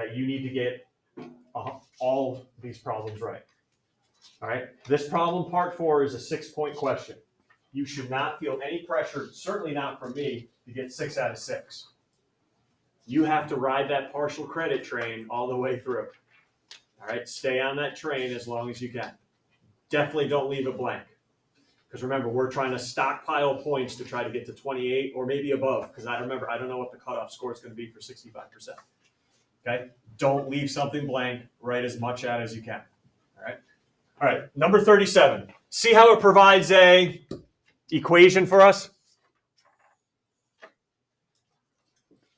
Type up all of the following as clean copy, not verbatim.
that you need to get all these problems right. All right. This problem, part 4, is a 6-point question. You should not feel any pressure, certainly not from me, to get 6 out of 6. You have to ride that partial credit train all the way through. All right. Stay on that train as long as you can. Definitely don't leave it blank. Because remember, we're trying to stockpile points to try to get to 28 or maybe above. Because I don't know what the cutoff score is going to be for 65%. Okay? Don't leave something blank. Write as much out as you can. All right? All right, number 37. See how it provides a equation for us?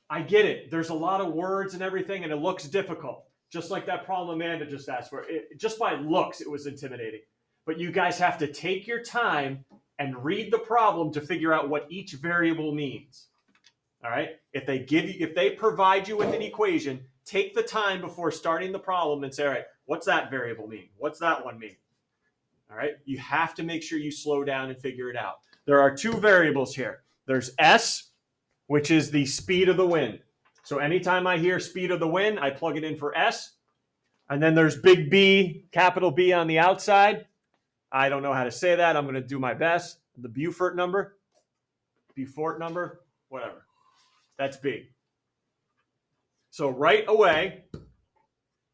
I get it. There's a lot of words and everything, and it looks difficult. Just like that problem Amanda just asked for. Just by looks, it was intimidating. But you guys have to take your time and read the problem to figure out what each variable means. All right? If they provide you with an equation, take the time before starting the problem and say, all right, what's that variable mean? What's that one mean? All right? You have to make sure you slow down and figure it out. There are 2 variables here. There's S, which is the speed of the wind. So anytime I hear speed of the wind, I plug it in for S. And then there's big B, capital B on the outside. I don't know how to say that. I'm going to do my best. The Beaufort number, whatever. That's B. So right away,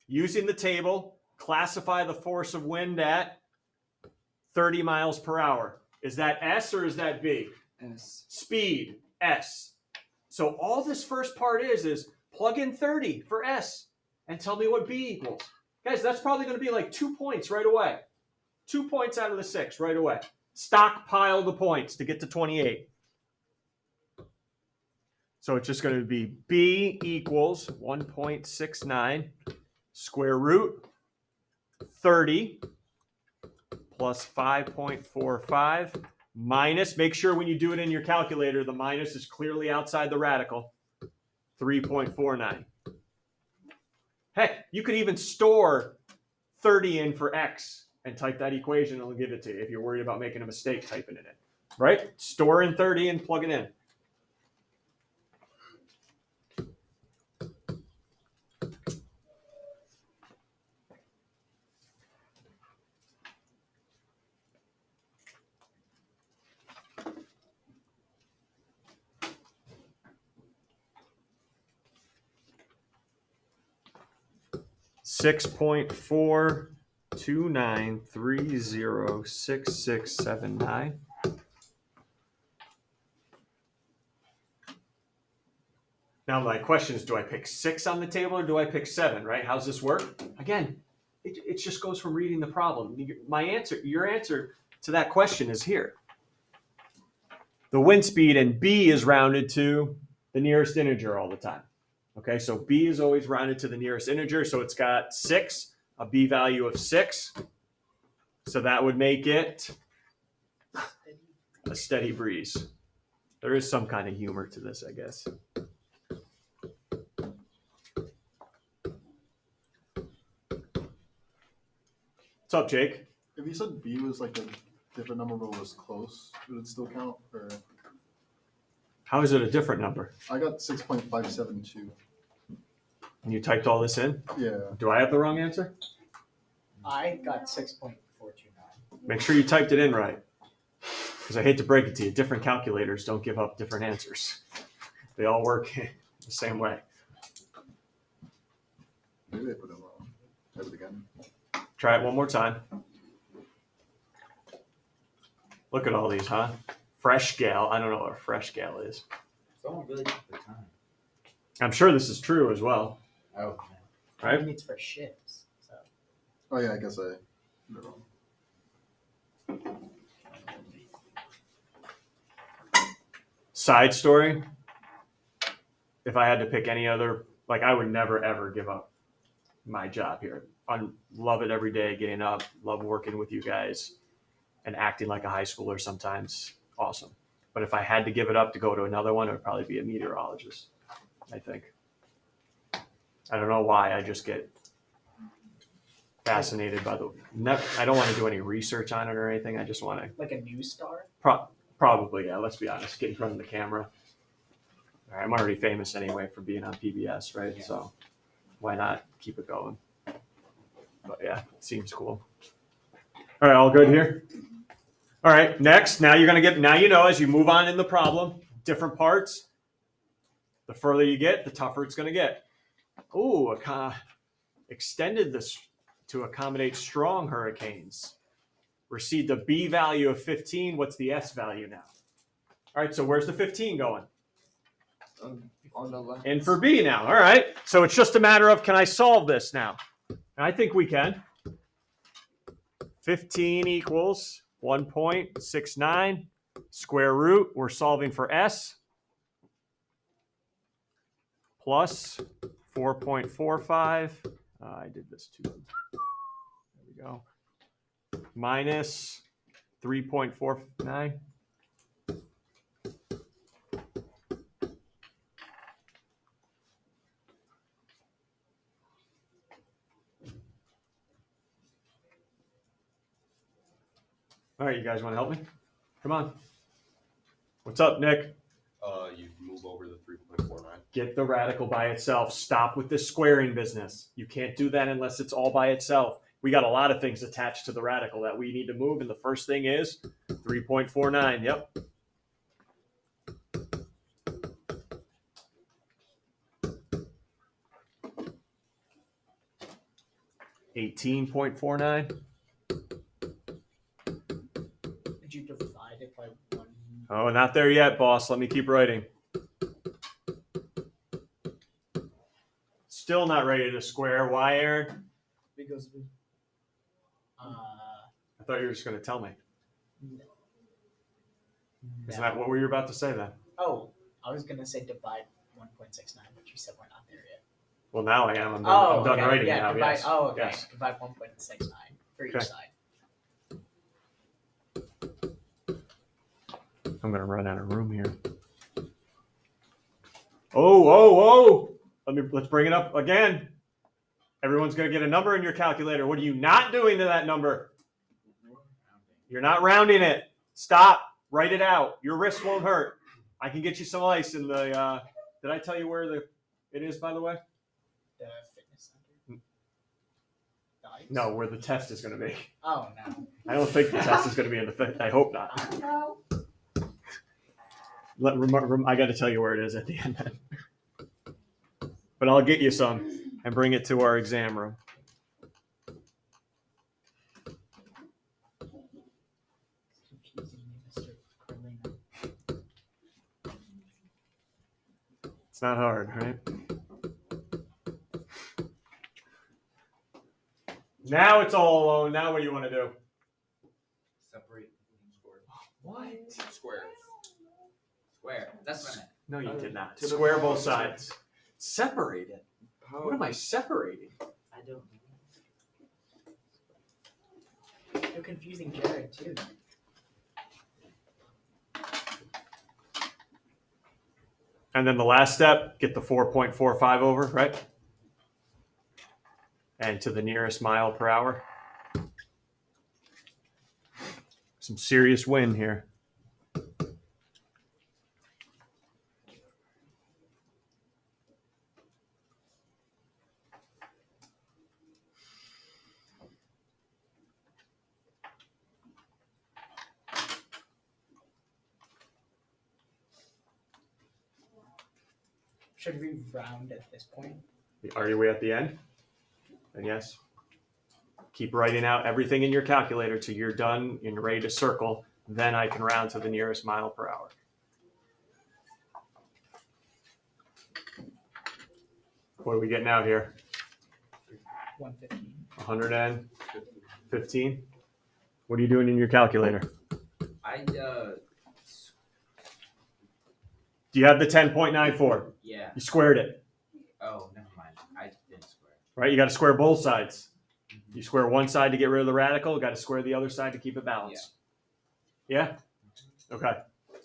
using the table, classify the force of wind at 30 miles per hour. Is that S or is that B? S. Speed, S. So all this first part is plug in 30 for S and tell me what B equals. Guys, that's probably going to be like 2 points right away. 2 points out of the 6 right away. Stockpile the points to get to 28. So it's just going to be B equals 1.69 square root 30 plus 5.45 minus, make sure when you do it in your calculator, the minus is clearly outside the radical, 3.49. Heck, you could even store 30 in for X and type that equation and it'll give it to you if you're worried about making a mistake typing it in, right? Store in 30 and plug it in. $6.429306679. Now my question is, do I pick 6 on the table or do I pick 7, right? How's this work? Again, it just goes from reading the problem. Your answer to that question is here. The wind speed in B is rounded to the nearest integer all the time. Okay, so B is always rounded to the nearest integer, so it's got 6, a B value of 6. So that would make it a steady breeze. There is some kind of humor to this, I guess. What's up, Jake? If you said B was like a different number but was close, would it still count? Or How is it a different number? I got 6.572. And you typed all this in? Yeah. Do I have the wrong answer? I got 6.429. Make sure you typed it in right. Because I hate to break it to you, different calculators don't give up different answers. They all work the same way. Maybe they put it wrong. Type it again. Try it one more time. Look at all these, huh? Fresh scale. I don't know what a fresh scale is. Someone really took the time. I'm sure this is true as well. Oh, man. Right? It needs for shifts. So. Oh yeah, I guess I put it wrong. Side story. If I had to pick any other, like I would never ever give up my job here. I love it every day, getting up, love working with you guys and acting like a high schooler sometimes. Awesome. But if I had to give it up to go to another one, it would probably be a meteorologist, I think. I don't know why. I just get fascinated by I don't want to do any research on it or anything. I just want to. Like a news star? Probably, yeah. Let's be honest. Get in front of the camera. I'm already famous anyway for being on PBS, right? Yeah. So why not keep it going? But yeah, it seems cool. All right, all good here? All right, next, now you're gonna get, now you know as you move on in the problem, different parts, the further you get, the tougher it's gonna get. Ooh, extended this to accommodate strong hurricanes. Received a B value of 15, what's the S value now? All right, so where's the 15 going? On the left. In for B now, all right. So it's just a matter of, can I solve this now? And I think we can. 15 equals 1.69 square root. We're solving for S plus 4.45. I did this too. There we go. Minus 3.49. All right, you guys want to help me? Come on. What's up, Nick? You move over the 3.49. Get the radical by itself. Stop with this squaring business. You can't do that unless it's all by itself. We got a lot of things attached to the radical that we need to move, and the first thing is 3.49. Yep. $18.49. Did you divide it by 1? Oh, not there yet, boss. Let me keep writing. Still not ready to square. Why, Aaron? Because we, I thought you were just going to tell me. No. Isn't that what were you about to say then? Oh, I was gonna say divide 1.69, but you said we're not there yet. Well, now I am. I'm done okay. writing Yeah, now. divide, Yes. Oh, okay. Yes. Divide 1.69 for each Okay. side. I'm going to run out of room here. Oh. Let's bring it up again. Everyone's going to get a number in your calculator. What are you not doing to that number? You're not rounding it. Stop. Write it out. Your wrist won't hurt. I can get you some ice in the. Did I tell you where it is, by the way? The fitness center. The ice? No, where the test is going to be. Oh no. I don't think the test is going to be in the thing. I hope not. No. I got to tell you where it is at the end. But I'll get you some and bring it to our exam room. Confusing me, Mr. Carlino. It's not hard, right? Now it's all alone. Now what do you want to do? separate square. What? Square. Square. That's what I meant. No, you did not. To the Square power both of sides. Separate it. What am I separating? I don't know. You're confusing Jared too. And then the last step, get the 4.45 over, right? And to the nearest mile per hour. Some serious wind here. Should we round at this point? Are you at the end? And yes. Keep writing out everything in your calculator till you're done and you're ready to circle. Then I can round to the nearest mile per hour. What are we getting out here? 115. 115? What are you doing in your calculator? Do you have the 10.94? Yeah. You squared it, Oh, never mind. I didn't square. right? You got to square both sides. You square one side to get rid of the radical, got to square the other side to keep it balanced. Yeah? Okay.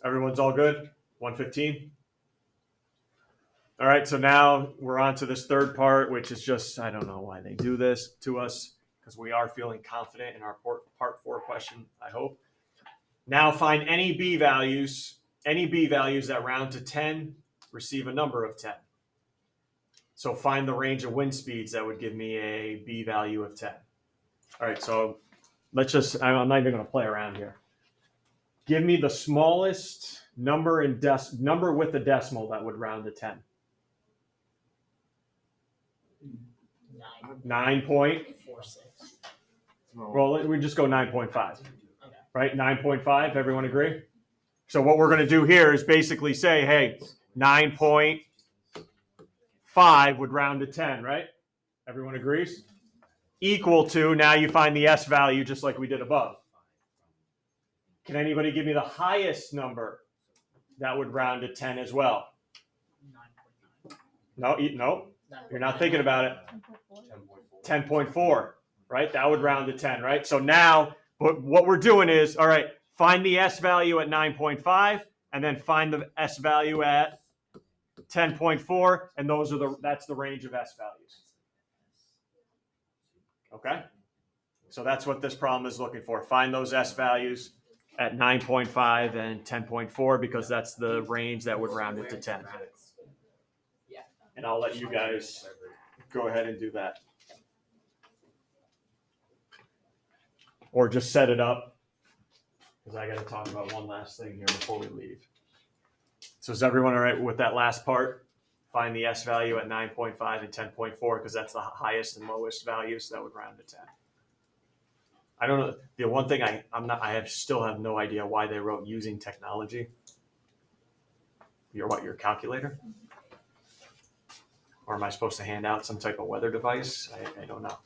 Everyone's all good? 115? All right, so now we're on to this third part, which is just, I don't know why they do this to us, because we are feeling confident in our part 4 question, I hope. Now find any B values that round to 10, receive a number of 10. So find the range of wind speeds that would give me a B value of 10. All right, so let's just, I'm not even going to play around here. Give me the smallest number number with a decimal that would round to 10. 9.46. No. Well, we just go 9.5. Okay. Right? 9.5. Everyone agree? So what we're going to do here is basically say, hey, 9.5 would round to 10, right? Everyone agrees? Equal to, now you find the S value just like we did above. Can anybody give me the highest number that would round to 10 as well? 9.9. No, you're not thinking about it. 10.4. 10.4, right? That would round to 10, right? So now what we're doing is, all right, find the S value at 9.5 and then find the S value at 10.4, and that's the range of S values. Okay? So that's what this problem is looking for. Find those S values at 9.5 and 10.4 because that's the range that would round it to 10. Yeah. And I'll let you guys go ahead and do that. Or just set it up, because I got to talk about one last thing here before we leave. So is everyone all right with that last part? Find the S value at 9.5 and 10.4 because that's the highest and lowest values that would round to 10. I don't know. The one thing still have no idea why they wrote using technology. Your calculator? Or am I supposed to hand out some type of weather device? I don't know.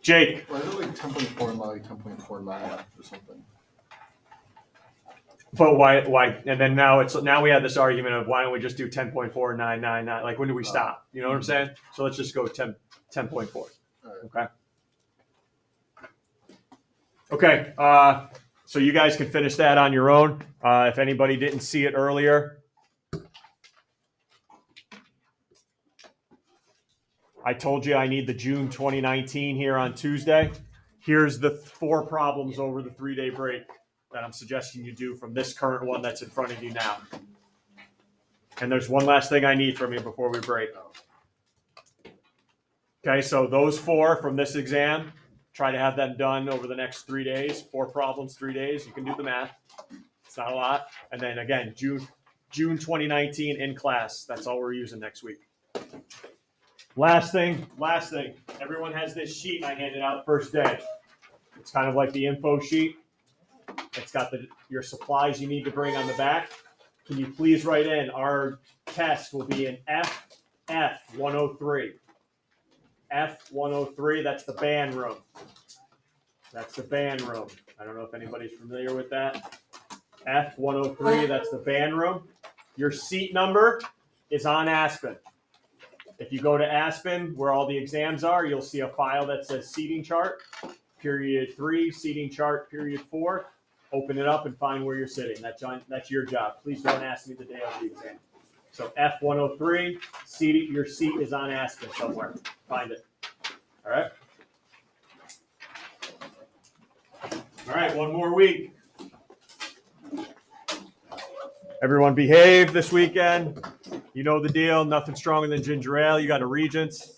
Jake. Why is it like 10.4 and not like 10.49 or something? But why? And then now we have this argument of why don't we just do 10.4999? Like when do we stop? You know what I'm saying? So let's just go 10.4. Right. Okay. So you guys can finish that on your own. If anybody didn't see it earlier, I told you I need the June 2019 here on Tuesday. Here's the 4 problems over the 3-day break that I'm suggesting you do from this current one that's in front of you now. And there's one last thing I need from you before we break. Okay, so those 4 from this exam, try to have them done over the next 3 days. 4 problems, 3 days. You can do the math. It's not a lot. And then again, June 2019 in class. That's all we're using next week. Last thing. Everyone has this sheet I handed out first day. It's kind of like the info sheet. It's got your supplies you need to bring on the back. Can you please write in? Our test will be in F103. F103, that's the band room. I don't know if anybody's familiar with that. F103, that's the band room. Your seat number is on Aspen. If you go to Aspen, where all the exams are, you'll see a file that says seating chart, period 3, seating chart, period 4. Open it up and find where you're sitting. That's your job. Please don't ask me the day of the exam. So F103, your seat is on Aspen somewhere. Find it. All right? All right, one more week. Everyone behave this weekend. You know the deal. Nothing stronger than ginger ale. You got a Regents.